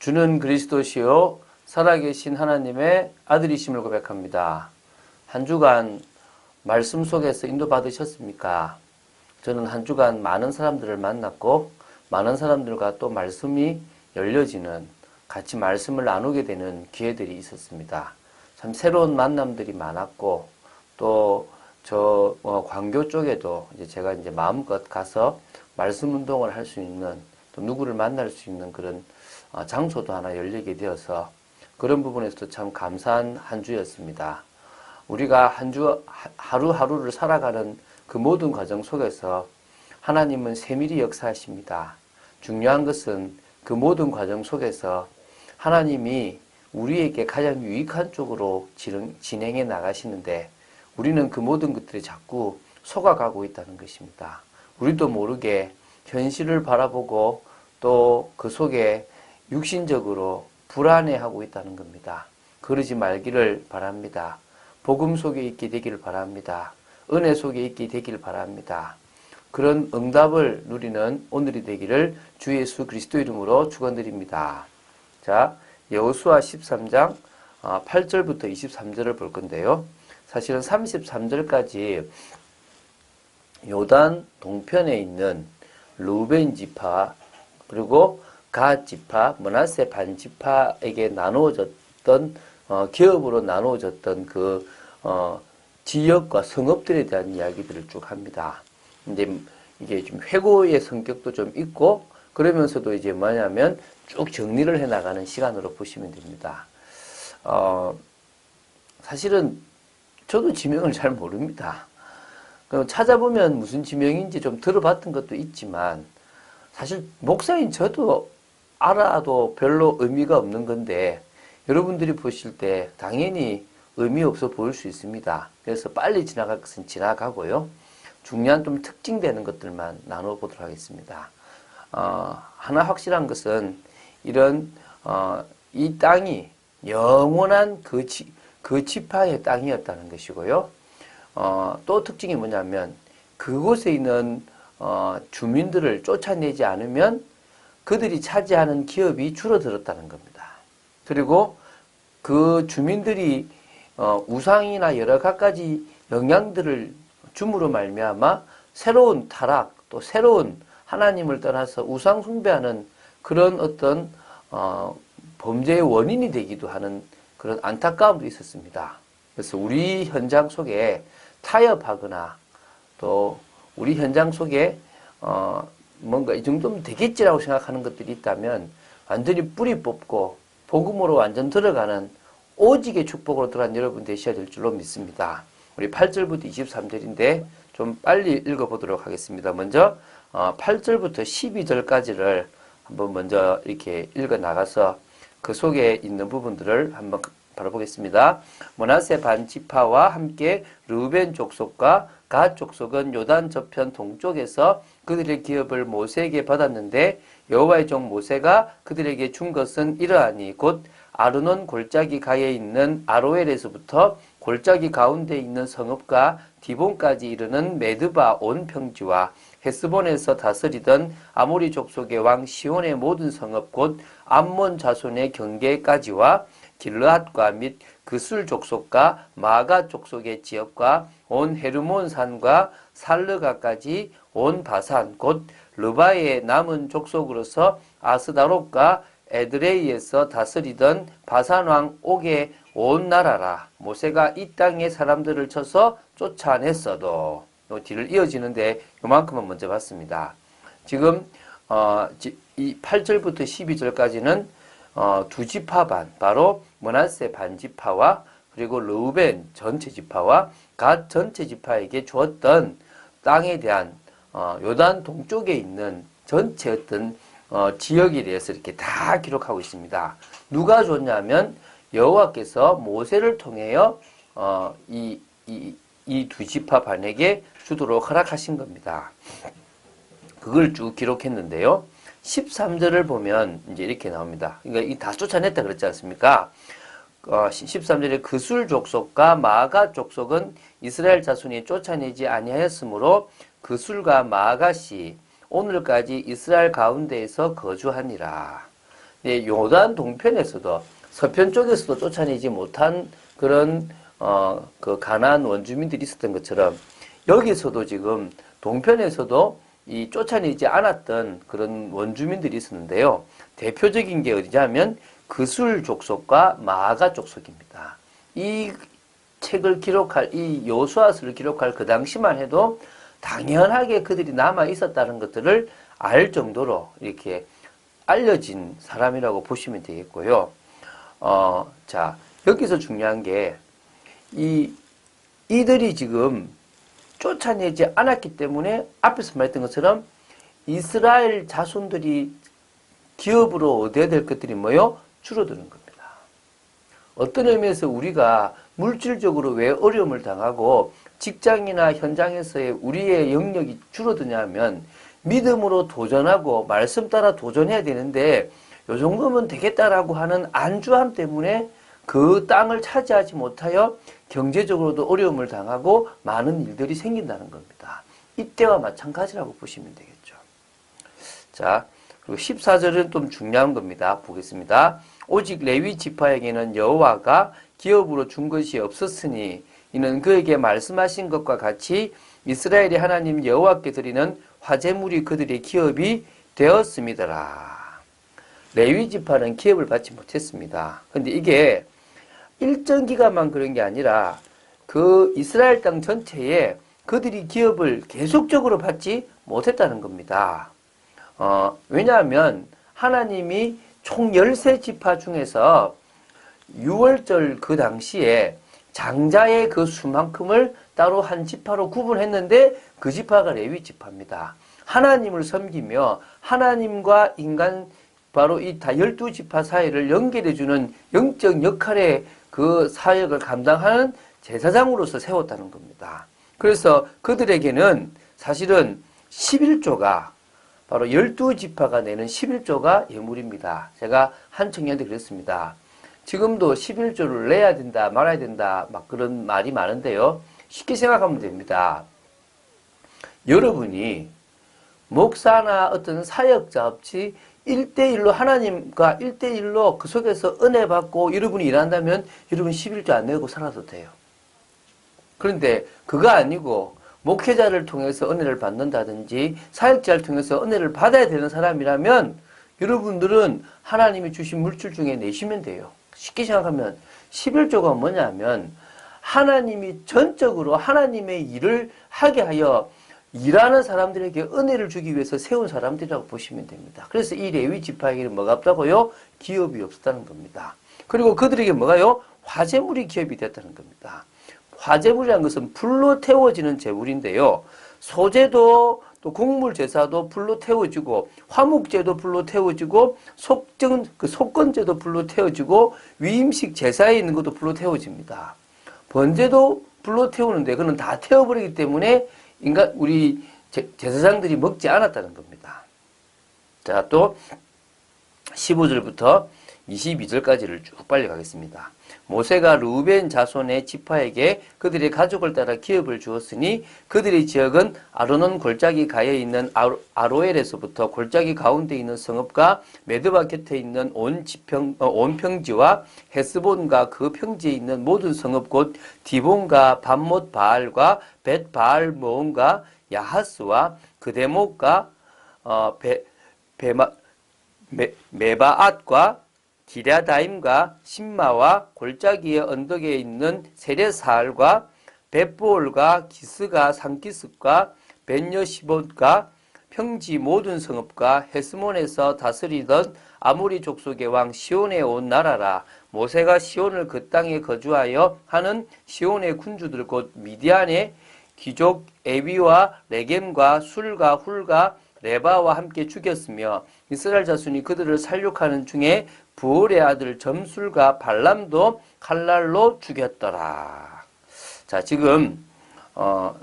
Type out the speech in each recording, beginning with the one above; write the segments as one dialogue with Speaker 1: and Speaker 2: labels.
Speaker 1: 주는 그리스도시요 살아계신 하나님의 아들이심을 고백합니다. 한 주간 말씀 속에서 인도받으셨습니까? 저는 한 주간 많은 사람들을 만났고 많은 사람들과 또 말씀이 열려지는, 같이 말씀을 나누게 되는 기회들이 있었습니다. 참 새로운 만남들이 많았고, 또 저 광교 쪽에도 제가 마음껏 가서 말씀 운동을 할 수 있는, 또 누구를 만날 수 있는 그런 장소도 하나 열리게 되어서 그런 부분에서도 참 감사한 한 주였습니다. 우리가 한 주 하루하루를 살아가는 그 모든 과정 속에서 하나님은 세밀히 역사하십니다. 중요한 것은 그 모든 과정 속에서 하나님이 우리에게 가장 유익한 쪽으로 진행해 나가시는데, 우리는 그 모든 것들이 자꾸 속아가고 있다는 것입니다. 우리도 모르게 현실을 바라보고 또 그 속에 육신적으로 불안해하고 있다는 겁니다. 그러지 말기를 바랍니다. 복음 속에 있게 되기를 바랍니다. 은혜 속에 있게 되기를 바랍니다. 그런 응답을 누리는 오늘이 되기를 주 예수 그리스도 이름으로 축원드립니다. 자, 여호수아 13장 8절부터 23절을 볼 건데요. 사실은 33절까지 요단 동편에 있는 르우벤 지파, 그리고 갓 지파, 므낫세 반 지파에게 나누어졌던 기업으로 나누어졌던 그 지역과 성읍들에 대한 이야기들을 쭉 합니다. 근데 이게 좀 회고의 성격도 좀 있고, 그러면서도 뭐냐면 쭉 정리를 해 나가는 시간으로 보시면 됩니다. 사실은 저도 지명을 잘 모릅니다. 찾아보면 무슨 지명인지 좀 들어봤던 것도 있지만, 사실 목사인 저도 알아도 별로 의미가 없는 건데, 여러분들이 보실 때 당연히 의미 없어 보일 수 있습니다. 그래서 빨리 지나갈 것은 지나가고요. 중요한 좀 특징되는 것들만 나눠 보도록 하겠습니다. 하나 확실한 것은 이 땅이 영원한 그 지파의 땅이었다는 것이고요. 또 특징이 뭐냐면 그곳에 있는 주민들을 쫓아내지 않으면 그들이 차지하는 기업이 줄어들었다는 겁니다. 그리고 그 주민들이 우상이나 여러 가지 영향들을 줌으로 말미암아 새로운 타락, 또 새로운 하나님을 떠나서 우상 숭배하는 그런 어떤 범죄의 원인이 되기도 하는 그런 안타까움도 있었습니다. 그래서 우리 현장 속에 타협하거나 또 우리 현장 속에 뭔가 이 정도면 되겠지라고 생각하는 것들이 있다면 완전히 뿌리 뽑고 복음으로 완전 들어가는 오직의 축복으로 들어간 여러분 되셔야 될 줄로 믿습니다. 우리 8절부터 23절인데 좀 빨리 읽어보도록 하겠습니다. 먼저 8절부터 12절까지를 한번 먼저 이렇게 읽어 나가서 그 속에 있는 부분들을 한번 바라보겠습니다. 므낫세 반 지파와 함께 르우벤 족속과 갓 족속은 요단 저편 동쪽에서 그들의 기업을 모세에게 받았는데, 여호와의 종 모세가 그들에게 준 것은 이러하니 곧 아르논 골짜기 가에 있는 아로엘에서부터 골짜기 가운데 있는 성읍과 디본까지 이르는 메드바 온 평지와 헤스본에서 다스리던 아모리 족속의 왕 시온의 모든 성읍 곧 암몬 자손의 경계까지와 길르앗과 및 그술 족속과 마가 족속의 지역과 온 헤르몬 산과 살르가까지 온 바산 곧 르바의 남은 족속으로서 아스다롯과 에드레이에서 다스리던 바산 왕 옥의 온 나라라. 모세가 이 땅의 사람들을 쳐서 쫓아냈어도, 요 뒤를 이어지는데 요만큼은 먼저 봤습니다. 지금 이 8절부터 12절까지는 두 지파 반, 바로 므낫세 반 지파와 그리고 르우벤 전체 지파와 갓 전체 지파에게 주었던 땅에 대한 요단 동쪽에 있는 전체 어떤 지역에 대해서 이렇게 다 기록하고 있습니다. 누가 줬냐면 여호와께서 모세를 통하여 이 두 지파 반에게 주도록 허락하신 겁니다. 그걸 쭉 기록했는데요. 13절을 보면 이제 이렇게 나옵니다. 그러니까 이 다 쫓아냈다 그랬지 않습니까? 13절에 그술 족속과 마가 족속은 이스라엘 자손이 쫓아내지 아니하였으므로 그술과 마가시 오늘까지 이스라엘 가운데에서 거주하니라. 예, 요단 동편에서도 서편 쪽에서도 쫓아내지 못한 그런 그 가나안 원주민들이 있었던 것처럼 여기서도 지금 동편에서도 이 쫓아내지 않았던 그런 원주민들이 있었는데요. 대표적인 게 어디냐면 그술 족속과 마아가 족속입니다. 이 책을 기록할 이 여호수아서를 기록할 그 당시만 해도 당연하게 그들이 남아 있었다는 것들을 알 정도로 이렇게 알려진 사람이라고 보시면 되겠고요. 자, 여기서 중요한 게 이들이 지금 쫓아내지 않았기 때문에 앞에서 말했던 것처럼 이스라엘 자손들이 기업으로 얻어야 될 것들이 뭐요? 줄어드는 겁니다. 어떤 의미에서 우리가 물질적으로 왜 어려움을 당하고 직장이나 현장에서의 우리의 영역이 줄어드냐면 믿음으로 도전하고 말씀 따라 도전해야 되는데 요 정도면 되겠다라고 하는 안주함 때문에 그 땅을 차지하지 못하여 경제적으로도 어려움을 당하고 많은 일들이 생긴다는 겁니다. 이때와 마찬가지라고 보시면 되겠죠. 자, 그리고 14절은 좀 중요한 겁니다. 보겠습니다. 오직 레위 지파에게는 여호와가 기업으로 준 것이 없었으니 이는 그에게 말씀하신 것과 같이 이스라엘의 하나님 여호와께 드리는 화제물이 그들의 기업이 되었음이더라. 레위 지파는 기업을 받지 못했습니다. 근데 이게 일정 기간만 그런 게 아니라 그 이스라엘 땅 전체에 그들이 기업을 계속적으로 받지 못했다는 겁니다. 왜냐하면 하나님이 총 13지파 중에서 6월절 그 당시에 장자의 그 수만큼을 따로 한 지파로 구분했는데 그 지파가 레위 지파입니다. 하나님을 섬기며 하나님과 인간 바로 이 다 12지파 사이를 연결해주는 영적 역할의 그 사역을 감당하는 제사장으로서 세웠다는 겁니다. 그래서 그들에게는 사실은 11조가 바로 12지파가 내는 11조가 예물입니다. 제가 한 청년한테 그랬습니다. 지금도 11조를 내야 된다 말아야 된다 막 그런 말이 많은데요. 쉽게 생각하면 됩니다. 여러분이 목사나 어떤 사역자 없이 1대1로 하나님과 1대1로 그 속에서 은혜 받고 여러분이 일한다면 여러분 11조 안 내고 살아도 돼요. 그런데 그거 아니고 목회자를 통해서 은혜를 받는다든지 사역자를 통해서 은혜를 받아야 되는 사람이라면 여러분들은 하나님이 주신 물질 중에 내시면 돼요. 쉽게 생각하면 11조가 뭐냐면 하나님이 전적으로 하나님의 일을 하게 하여 일하는 사람들에게 은혜를 주기 위해서 세운 사람들이라고 보시면 됩니다. 그래서 이 레위 지파에게는 뭐가 없다고요? 기업이 없었다는 겁니다. 그리고 그들에게 뭐가요? 화제물이 기업이 됐다는 겁니다. 화제물이라는 것은 불로 태워지는 제물인데요. 소제도 또 곡물 제사도 불로 태워지고 화목제도 불로 태워지고 속건제도 불로 태워지고 위임식 제사에 있는 것도 불로 태워집니다. 번제도 불로 태우는데 그는 다 태워버리기 때문에 우리 제사장들이 먹지 않았다는 겁니다. 자, 또 15절부터 22절까지를 쭉 빨리 가겠습니다. 모세가 르우벤 자손의 지파에게 그들의 가족을 따라 기업을 주었으니 그들의 지역은 아르논 골짜기 가에 있는 아로엘에서부터 골짜기 가운데 있는 성읍과 메드바 곁에 있는 온 평지와 헤스본과 그 평지에 있는 모든 성읍 곧 디본과 밤못 바알과 벳 바알 모온과 야하스와 그데목과 메바앗과 기랴다임과 신마와 골짜기의 언덕에 있는 세레사알과 벳보올과 기스가 산기슭과 벤여시봇과 평지 모든 성읍과 헤스몬에서 다스리던 아모리 족속의 왕 시온에 온 나라라. 모세가 시온을 그 땅에 거주하여 하는 시온의 군주들 곧 미디안의 귀족 에비와 레겜과 술과 훌과 레바와 함께 죽였으며 이스라엘 자손이 그들을 살육하는 중에 부올의 아들 점술과 발람도 칼날로 죽였더라. 자, 지금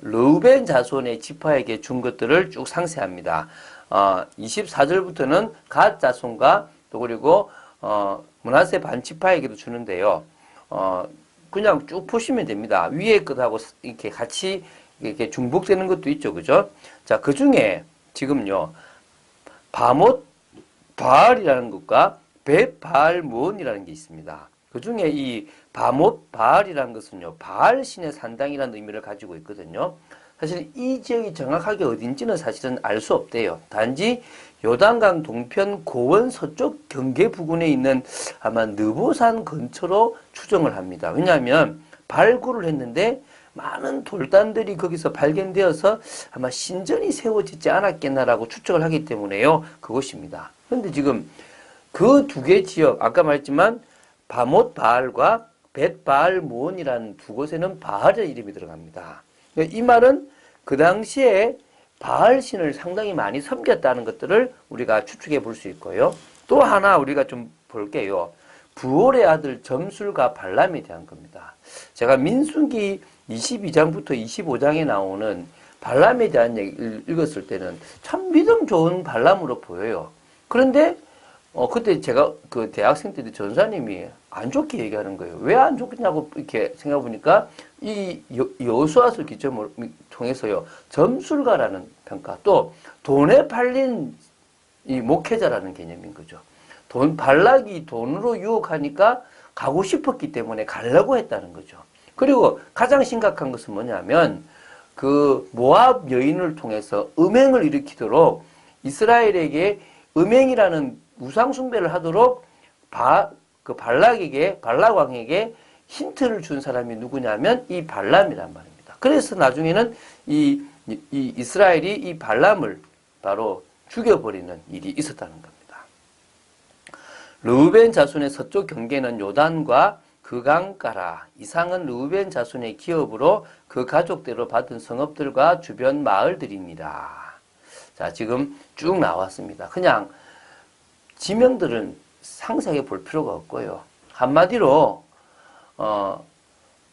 Speaker 1: 르우벤 자손의 지파에게 준 것들을 쭉 상세합니다. 24절부터는 갓 자손과 또 그리고 므낫세 반 지파에게도 주는데요. 그냥 쭉 보시면 됩니다. 위에 것하고 이렇게 같이 이렇게 중복되는 것도 있죠, 그죠? 자, 그 중에 지금요, 바못 바알이라는 것과 벳바알므온이라는 게 있습니다. 그 중에 이 바못 바알이라는 것은요, 바알 신의 산당이라는 의미를 가지고 있거든요. 사실 이 지역이 정확하게 어딘지는 사실은 알 수 없대요. 단지 요단강 동편 고원 서쪽 경계 부근에 있는 아마 느보산 근처로 추정을 합니다. 왜냐하면 발굴을 했는데 많은 돌단들이 거기서 발견되어서 아마 신전이 세워지지 않았겠나라고 추측을 하기 때문에요. 그것입니다. 그런데 지금 그 두 개 지역, 아까 말했지만 바못 바알과 벳바알므온이라는 두 곳에는 바알의 이름이 들어갑니다. 이 말은 그 당시에 바알 신을 상당히 많이 섬겼다는 것들을 우리가 추측해 볼 수 있고요. 또 하나 우리가 좀 볼게요. 부올의 아들 점술과 발람에 대한 겁니다. 제가 민수기 22장부터 25장에 나오는 발람에 대한 얘기를 읽었을 때는 참 믿음 좋은 발람으로 보여요. 그런데 그때 제가 그 대학생 때 전사님이 안 좋게 얘기하는 거예요. 왜 안 좋겠냐고 이렇게 생각해 보니까 이 여호수아서 기점을 통해서요, 점술가라는 평가, 또 돈에 팔린 이 목회자라는 개념인 거죠. 발락이 돈으로 유혹하니까 가고 싶었기 때문에 가려고 했다는 거죠. 그리고 가장 심각한 것은 뭐냐면 그 모압 여인을 통해서 음행을 일으키도록 이스라엘에게 음행이라는 우상 숭배를 하도록 발락 왕에게 힌트를 준 사람이 누구냐면 이 발람이란 말입니다. 그래서 나중에는 이 이스라엘이 이 발람을 바로 죽여버리는 일이 있었다는 겁니다. 르우벤 자손의 서쪽 경계는 요단과 그 강가라. 이상은 르우벤 자손의 기업으로 그 가족대로 받은 성읍들과 주변 마을들입니다. 자, 지금 쭉 나왔습니다. 그냥 지명들은 상세하게 볼 필요가 없고요. 한마디로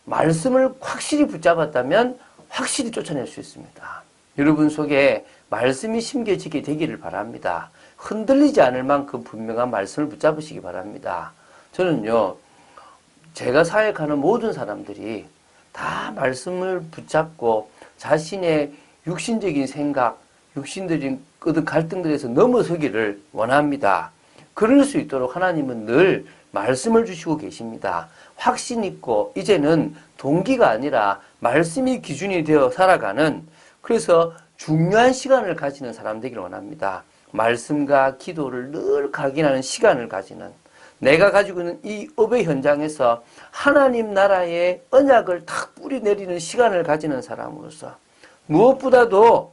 Speaker 1: 말씀을 확실히 붙잡았다면 확실히 쫓아낼 수 있습니다. 여러분 속에 말씀이 심겨지게 되기를 바랍니다. 흔들리지 않을 만큼 분명한 말씀을 붙잡으시기 바랍니다. 저는요, 제가 사역하는 모든 사람들이 다 말씀을 붙잡고 자신의 육신적인 생각, 육신적인 갈등들에서 넘어서기를 원합니다. 그럴 수 있도록 하나님은 늘 말씀을 주시고 계십니다. 확신 있고 이제는 동기가 아니라 말씀이 기준이 되어 살아가는, 그래서 중요한 시간을 가지는 사람 되기를 원합니다. 말씀과 기도를 늘 각인하는 시간을 가지는, 내가 가지고 있는 이 업의 현장에서 하나님 나라의 언약을 탁 뿌리내리는 시간을 가지는 사람으로서 무엇보다도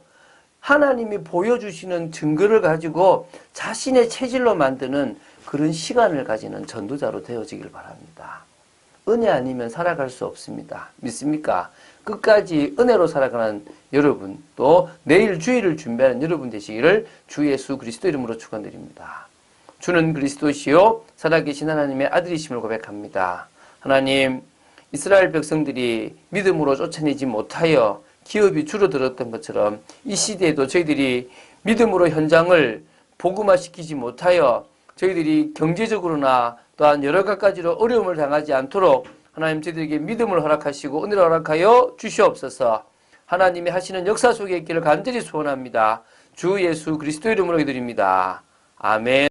Speaker 1: 하나님이 보여주시는 증거를 가지고 자신의 체질로 만드는 그런 시간을 가지는 전도자로 되어지길 바랍니다. 은혜 아니면 살아갈 수 없습니다. 믿습니까? 끝까지 은혜로 살아가는 여러분, 또 내일 주일을 준비하는 여러분 되시기를 주 예수 그리스도 이름으로 축원드립니다. 주는 그리스도시요 살아계신 하나님의 아들이심을 고백합니다. 하나님, 이스라엘 백성들이 믿음으로 쫓아내지 못하여 기업이 줄어들었던 것처럼 이 시대에도 저희들이 믿음으로 현장을 복음화시키지 못하여 저희들이 경제적으로나 또한 여러 가지로 어려움을 당하지 않도록 하나님 저희들에게 믿음을 허락하시고 은혜를 허락하여 주시옵소서. 하나님이 하시는 역사 속에 있기를 간절히 소원합니다. 주 예수 그리스도 이름으로 기도드립니다. 아멘.